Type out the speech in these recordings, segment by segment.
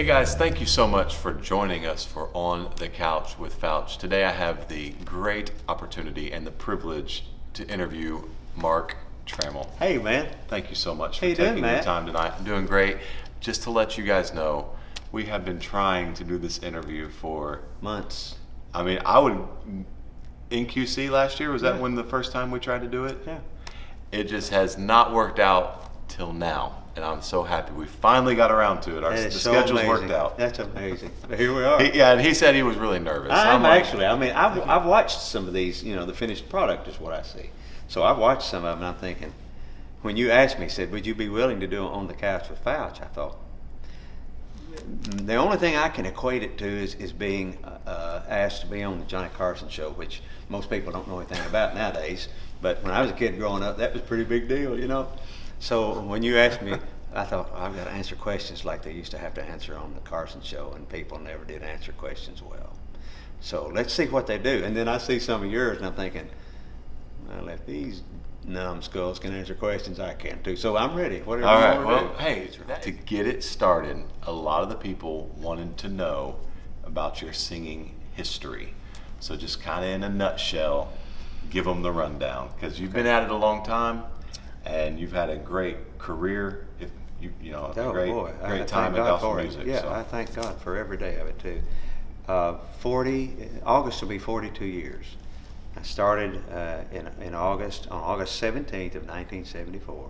Hey guys, thank you so much for joining us for On the Couch with Fouch. Today I have the great opportunity and the privilege to interview Mark Trammell. Hey man. Thank you so much for How you doing, taking the Matt? time tonight. I'm doing great. Just to let you guys know, we have been trying to do this interview for, Months. in QC last year, was that when the first time we tried to do it? Yeah. It just has not worked out till now. And I'm so happy we finally got around to it. That is The so schedule's amazing. worked out. That's amazing. But here we are. And he said he was really nervous. I'm like, actually. I've watched some of these. The finished product is what I see. So I've watched some of them, and I'm thinking, when you asked me, said, would you be willing to do it on the couch with Fouch? I thought, the only thing I can equate it to is being asked to be on the Johnny Carson show, which most people don't know anything about nowadays. But when I was a kid growing up, that was a pretty big deal, So when you asked me, I thought, I've got to answer questions like they used to have to answer on the Carson show, and people never did answer questions well. So let's see what they do. And then I see some of yours, and I'm thinking, well, if these numbskulls can answer questions, I can too. So I'm ready. Whatever all you right, want well, to do. hey, to get it started, a lot of the people wanted to know about your singing history. So just kind of in a nutshell, give them the rundown, because you've been at it a long time, and you've had a great career. If great time in gospel music. Yeah, so. I thank God for every day of it too. August will be 42 years. I started on August 17th of 1974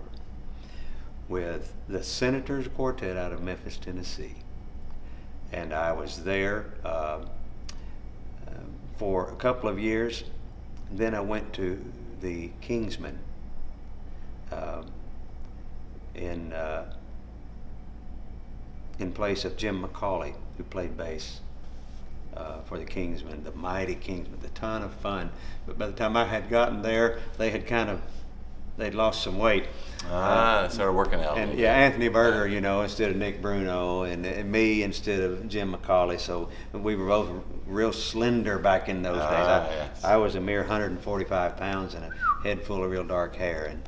with the Senators Quartet out of Memphis, Tennessee, and I was there for a couple of years. Then I went to the Kingsmen in place of Jim McCauley, who played bass for the Kingsmen, the mighty Kingsmen, a ton of fun. But by the time I had gotten there, they'd lost some weight. Started working out. And Anthony Berger, instead of Nick Bruno, and me instead of Jim McCauley. So we were both real slender back in those days. Yes. I was a mere 145 pounds and a head full of real dark hair. And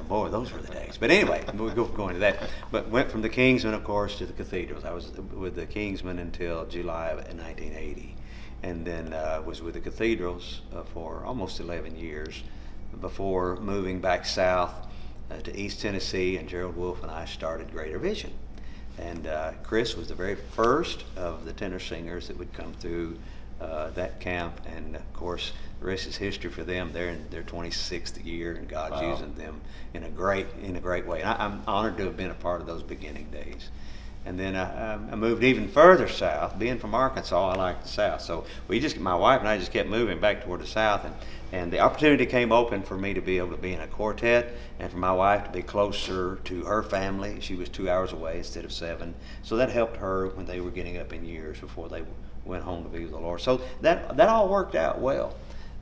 boy, those were the days. But anyway, we'll go into that. But went from the Kingsmen, of course, to the Cathedrals. I was with the Kingsmen until July of 1980. And then was with the Cathedrals for almost 11 years before moving back south to East Tennessee, and Gerald Wolfe and I started Greater Vision. And Chris was the very first of the tenor singers that would come through that camp, and of course the rest is history for them. They're in their 26th year, and God's using them in a great way. And I'm honored to have been a part of those beginning days. And then I moved even further south. Being from Arkansas, I like the South. So my wife and I just kept moving back toward the South, and the opportunity came open for me to be able to be in a quartet, and for my wife to be closer to her family. She was 2 hours away instead of 7. So that helped her when they were getting up in years before they went home to be with the Lord. So that all worked out well.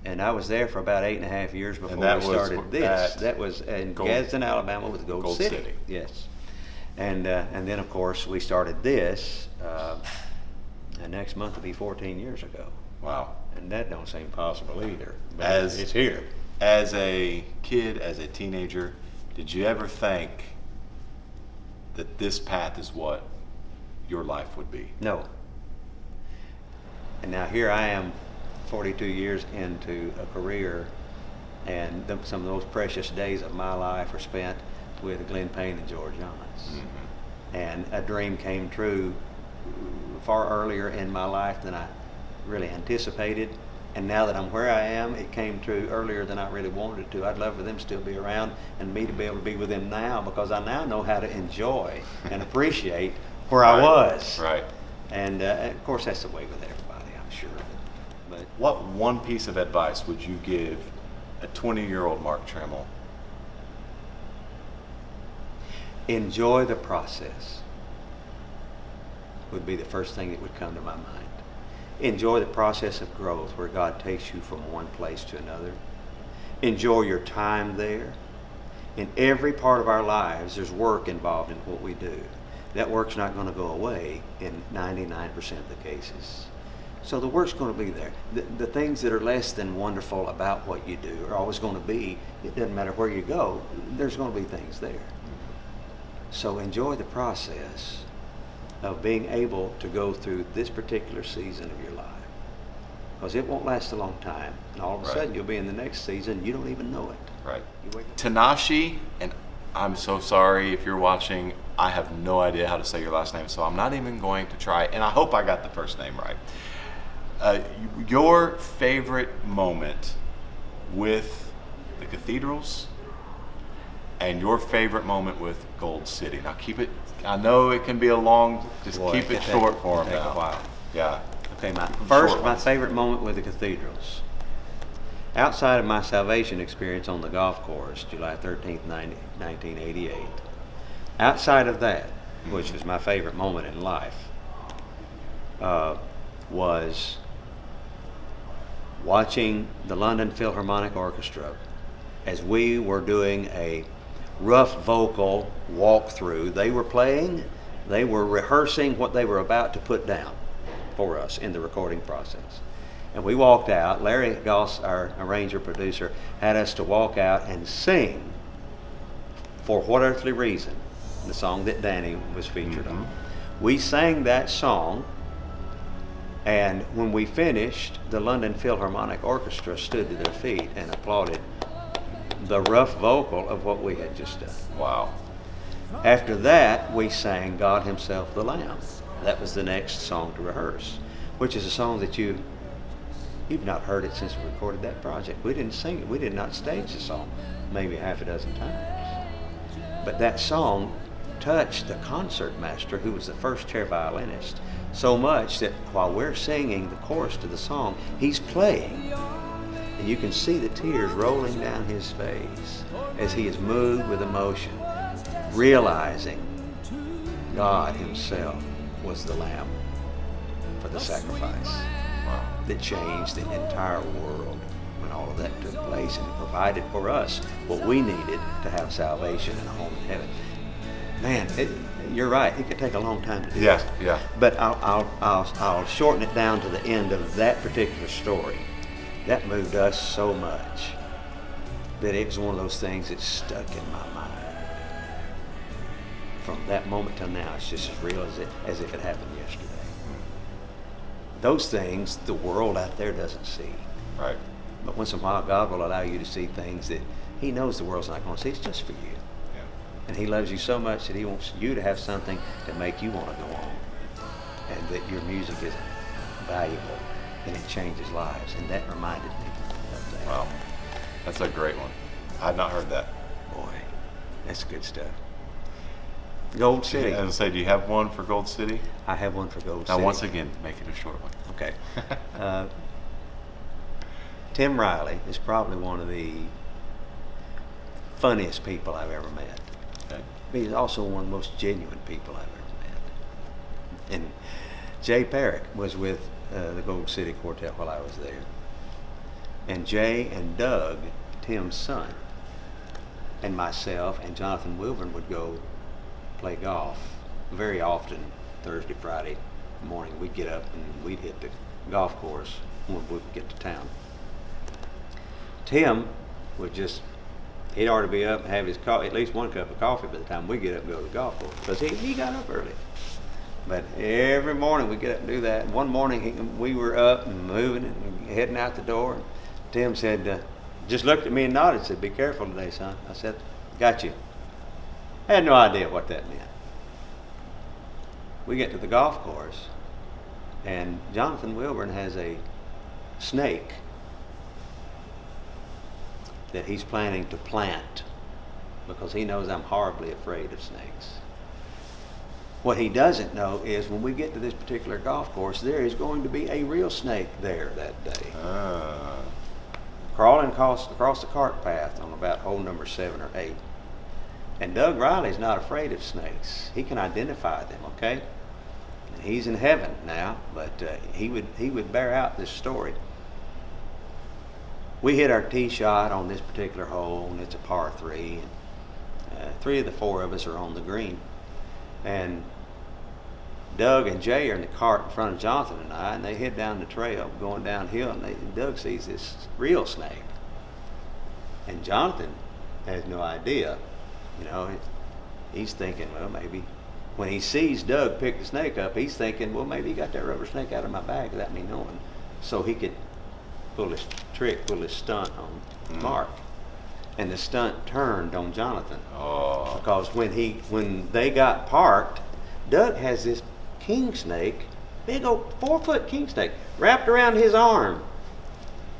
And I was there for about 8.5 years before we started this. That was in Gadsden, Alabama, with Gold City. Yes. And then, of course, we started this, and next month will be 14 years ago. Wow. And that don't seem possible either, but it's here. As a kid, as a teenager, did you ever think that this path is what your life would be? No. And now here I am, 42 years into a career, and some of those precious days of my life are spent with Glenn Payne and George Johns. Mm-hmm. And a dream came true far earlier in my life than I really anticipated. And now that I'm where I am, it came true earlier than I really wanted it to. I'd love for them to still be around and me to be able to be with them now, because I now know how to enjoy and appreciate where I was. Right. And of course, that's the way with everybody, I'm sure. But what one piece of advice would you give a 20-year-old Mark Trammell? Enjoy the process would be the first thing that would come to my mind. Enjoy the process of growth, where God takes you from one place to another. Enjoy your time there. In every part of our lives, there's work involved in what we do. That work's not going to go away in 99% of the cases. So the work's going to be there. The things that are less than wonderful about what you do are always going to be. It doesn't matter where you go, there's going to be things there. So enjoy the process of being able to go through this particular season of your life. Because it won't last a long time. And all of a Right. sudden you'll be in the next season, you don't even know it. Right. You wake up- Tanashi, and I'm so sorry if you're watching. I have no idea how to say your last name, so I'm not even going to try. And I hope I got the first name right. Your favorite moment with the Cathedrals and your favorite moment with Gold City. Now keep it, I know it can be a long, just Boy, keep it it can short take- for it them take a now. while. Yeah. Okay, my ones. favorite moment with the Cathedrals. Outside of my salvation experience on the golf course, July 13th, 1988, outside of that, which was my favorite moment in life, was watching the London Philharmonic Orchestra as we were doing a rough vocal walkthrough. They were rehearsing what they were about to put down for us in the recording process. And we walked out. Larry Goss, our arranger producer, had us to walk out and sing For What Earthly Reason, the song that Danny was featured on. We sang that song, and when we finished, the London Philharmonic Orchestra stood to their feet and applauded the rough vocal of what we had just done. Wow. After that, we sang God Himself the Lamb. That was the next song to rehearse, which is a song that you've not heard it since we recorded that project. We didn't sing it. We did not stage the song maybe half a dozen times. But that song touched the concertmaster, who was the first chair violinist, so much that while we're singing the chorus to the song, he's playing. And you can see the tears rolling down his face as he is moved with emotion, realizing God Himself was the Lamb for the sacrifice that changed the entire world when all of that took place, and it provided for us what we needed to have salvation and a home in heaven. Man, you're right. It could take a long time to do Yeah, this. yeah. But I'll shorten it down to the end of that particular story. That moved us so much that it was one of those things that stuck in my mind. From that moment till now, it's just as real as if it happened yesterday. Those things the world out there doesn't see. Right. But once in a while, God will allow you to see things that He knows the world's not going to see. It's just for you. Yeah. And He loves you so much that He wants you to have something to make you want to go on. And that your music is valuable and it changes lives. And that reminded me of that. Wow. That's a great one. I had not heard that. Boy, that's good stuff. Gold City. As I say, do you have one for Gold City? I have one for Gold Now, City. once again, make it a short one. Okay. Tim Riley is probably one of the funniest people I've ever met. Okay. He's also one of the most genuine people I've ever met. And Jay Perrick was with the Gold City Quartet while I was there. And Jay and Doug, Tim's son, and myself and Jonathan Wilburn would go play golf very often. Thursday, Friday morning, we'd get up and we'd hit the golf course when we would get to town. Tim would he'd already be up and have his at least one cup of coffee by the time we get up and go to the golf course, because he got up early. But every morning we get up and do that. And one morning we were up and moving and heading out the door. And Tim said, just looked at me and nodded, said, "Be careful today, son." I said, "Got you." I had no idea what that meant. We get to the golf course, and Jonathan Wilburn has a snake that he's planning to plant because he knows I'm horribly afraid of snakes. What he doesn't know is when we get to this particular golf course, there is going to be a real snake there that day. Crawling across the cart path on about hole number 7 or 8. And Doug Riley's not afraid of snakes. He can identify them, okay? And he's in heaven now, but he would bear out this story. We hit our tee shot on this particular hole, and it's a par 3. And 3 of the 4 of us are on the green. And Doug and Jay are in the cart in front of Jonathan and I, and they head down the trail going downhill, and Doug sees this real snake. And Jonathan has no idea. You know, he's thinking, well, maybe when he sees Doug pick the snake up, he's thinking, well, maybe he got that rubber snake out of my bag without me knowing. So he could pull his stunt on Mark. And the stunt turned on Jonathan. Oh. Because when they got parked, Doug has this king snake, big old 4-foot king snake, wrapped around his arm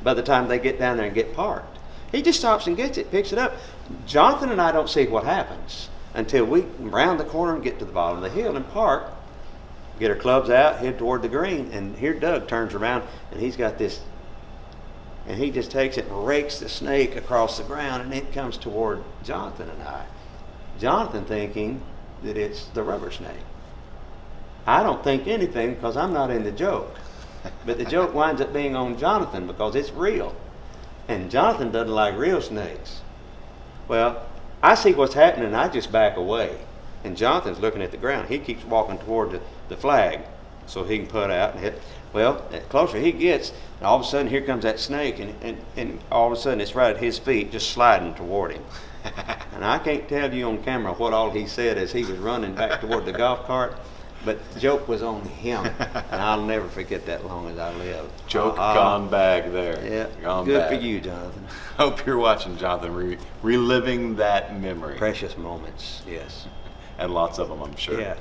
by the time they get down there and get parked. He just stops and gets it, picks it up. Jonathan and I don't see what happens until we round the corner and get to the bottom of the hill and park, get our clubs out, head toward the green, and here Doug turns around and he's got this, and he just takes it and rakes the snake across the ground, and it comes toward Jonathan and I. Jonathan thinking that it's the rubber snake. I don't think anything because I'm not in the joke. But the joke winds up being on Jonathan because it's real. And Jonathan doesn't like real snakes. Well, I see what's happening and I just back away. And Jonathan's looking at the ground. He keeps walking toward the flag so he can put out and hit. Well, the closer he gets, and all of a sudden here comes that snake, and all of a sudden it's right at his feet, just sliding toward him. And I can't tell you on camera what all he said as he was running back toward the golf cart, but the joke was on him, and I'll never forget that long as I live. Joke gone bag there. Yeah, gone good bag. for you, Jonathan. Hope you're watching, Jonathan, reliving that memory. Precious moments, yes. And lots of them, I'm sure. Yeah.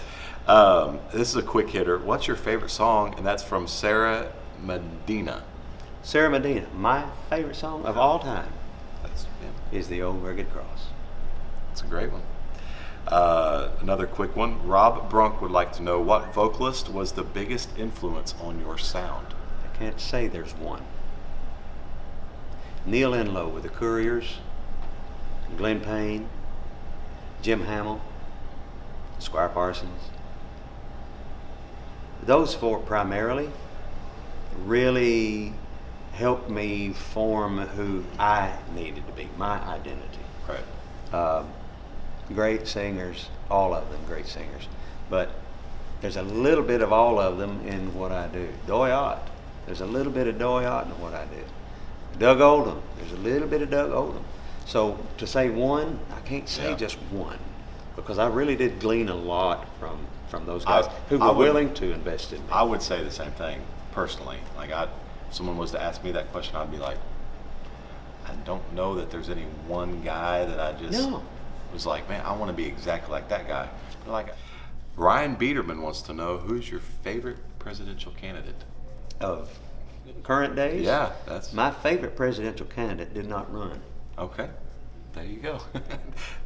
This is a quick hitter. What's your favorite song? And that's from Sarah Medina. Sarah Medina, my favorite song of all time Yeah. is The Old Rugged Cross. That's a great one. Another quick one. Rob Brunk would like to know, what vocalist was the biggest influence on your sound? I can't say there's one. Neil Enlow with the Couriers, Glenn Payne, Jim Hamill, Squire Parsons. Those four primarily really helped me form who I needed to be, my identity. Right. Great singers, all of them great singers, but there's a little bit of all of them in what I do. Doyot, there's a little bit of Doyot in what I do. Doug Oldham, there's a little bit of Doug Oldham. So to say one, I can't say just one, because I really did glean a lot from those guys who were willing to invest in me. I would say the same thing personally. Like, if someone was to ask me that question, I'd be like, I don't know that there's any one guy that I just was like, man, I want to be exactly like that guy. But like, Ryan Biederman wants to know, who's your favorite presidential candidate Of current days? Yeah, that's my favorite presidential candidate did not run. Okay, there you go.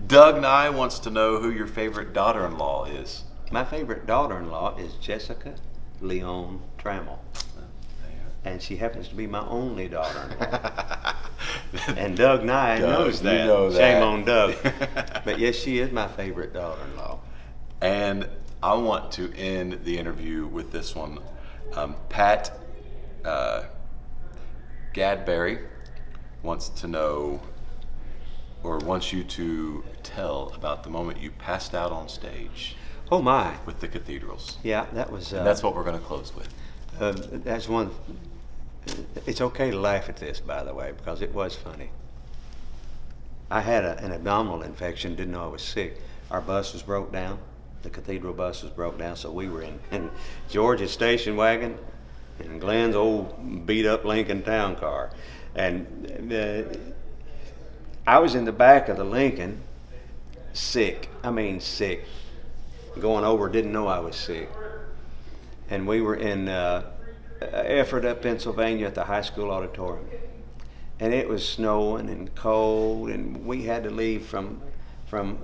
Doug Nye wants to know who your favorite daughter-in-law is. My favorite daughter-in-law is Jessica Leon Trammell. And she happens to be my only daughter-in-law. And Doug Nye knows that. You know that. Shame on Doug. But yes, she is my favorite daughter-in-law. And I want to end the interview with this one. Pat Gadberry wants to know, or wants you to tell about the moment you passed out on stage. Oh my. With the Cathedrals. Yeah, that was... and that's what we're going to close with. That's one... It's okay to laugh at this, by the way, because it was funny. I had an abdominal infection, didn't know I was sick. Our bus was broke down. The Cathedral bus was broke down, so we were in George's station wagon and Glenn's old beat-up Lincoln Town Car. And I was in the back of the Lincoln, sick. I mean sick. Going over, didn't know I was sick. And we were in Ephrata, Pennsylvania at the high school auditorium. And it was snowing and cold, and we had to leave from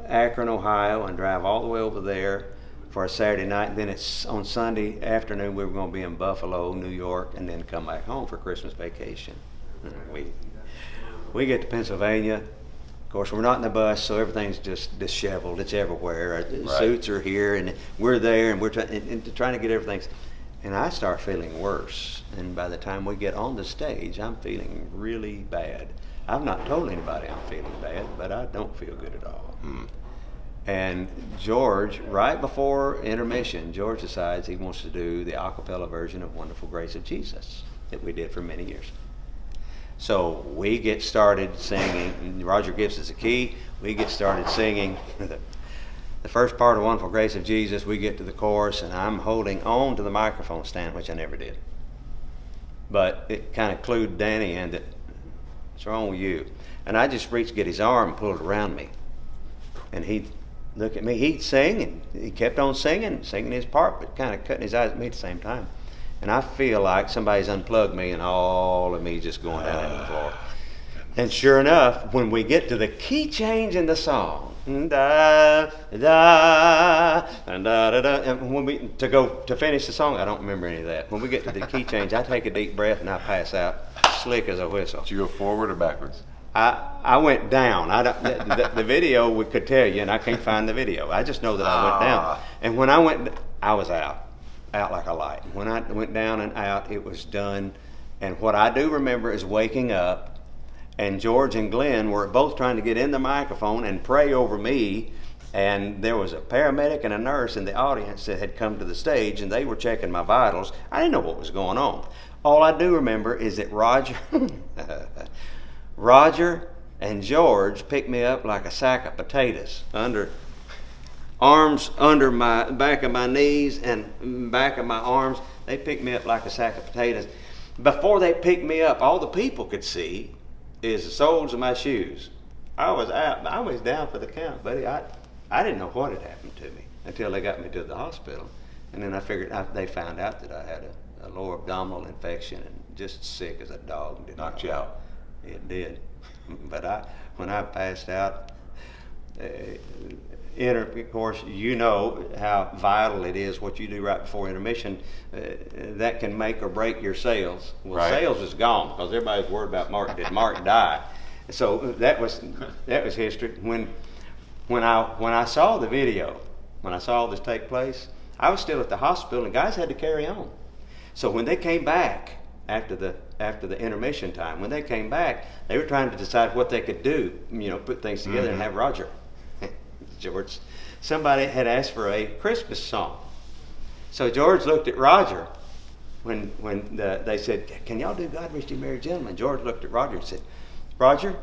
Akron, Ohio, and drive all the way over there for a Saturday night. And then it's on Sunday afternoon we were going to be in Buffalo, New York, and then come back home for Christmas vacation. And we get to Pennsylvania. Of course, we're not in the bus, so everything's just disheveled. It's everywhere. Our suits are here, and we're there, and we're trying to get everything. And I start feeling worse. And by the time we get on the stage, I'm feeling really bad. I've not told anybody I'm feeling bad, but I don't feel good at all. And George, right before intermission, George decides he wants to do the a cappella version of Wonderful Grace of Jesus that we did for many years. So we get started singing, and Roger gives us a key, we get started singing the first part of Wonderful Grace of Jesus, we get to the chorus, and I'm holding on to the microphone stand, which I never did. But it kind of clued Danny in that, what's wrong with you? And I just reached to get his arm and pulled it around me. And he'd look at me, he'd sing, and he kept on singing his part, but kind of cutting his eyes at me at the same time. And I feel like somebody's unplugged me, and all of me just going down on the floor. And sure enough, when we get to the key change in the song, da da da da da, and when we to finish the song, I don't remember any of that. When we get to the key change, I take a deep breath and I pass out, slick as a whistle. Did you go forward or backwards? I went down. The video we could tell you, and I can't find the video. I just know that I went down. And when I went, I was out like a light. When I went down and out, it was done. And what I do remember is waking up, and George and Glenn were both trying to get in the microphone and pray over me. And there was a paramedic and a nurse in the audience that had come to the stage, and they were checking my vitals. I didn't know what was going on. All I do remember is that Roger and George picked me up like a sack of potatoes, arms under my back of my knees and back of my arms. They picked me up like a sack of potatoes. Before they picked me up, all the people could see is the soles of my shoes. I was out. I was down for the count, buddy. I didn't know what had happened to me until they got me to the hospital, and then I figured they found out that I had a lower abdominal infection and just sick as a dog. Knocked you out. It did. But when I passed out, of course, you know how vital it is what you do right before intermission. That can make or break your sales. Well, right. Sales is gone because everybody's worried about Mark. Did Mark die? So that was history. When I saw the video, when I saw this take place, I was still at the hospital, and guys had to carry on. So when they came back after the intermission time, when they came back, they were trying to decide what they could do, put things together and have Roger. George, somebody had asked for a Christmas song. So George looked at Roger when they said, "Can y'all do God Rich You Merry Gentlemen?" George looked at Roger and said, "Roger,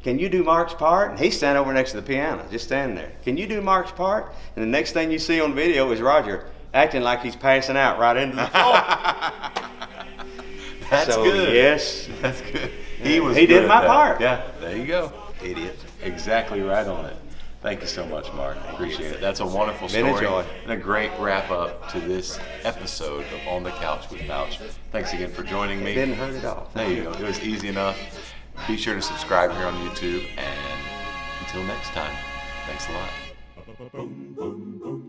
can you do Mark's part?" And he's standing over next to the piano, just standing there. "Can you do Mark's part?" And the next thing you see on video is Roger acting like he's passing out right into the floor. That's good. Yes. That's good. He did my part. Yeah, there you go. Idiot. Exactly right on it. Thank you so much, Mark. Appreciate it. That's a wonderful Been a story joy. and a great wrap up to this episode of On the Couch with Fouch. Thanks again for joining me. It didn't hurt at all. There you go. It was easy enough. Be sure to subscribe here on YouTube, and until next time, thanks a lot.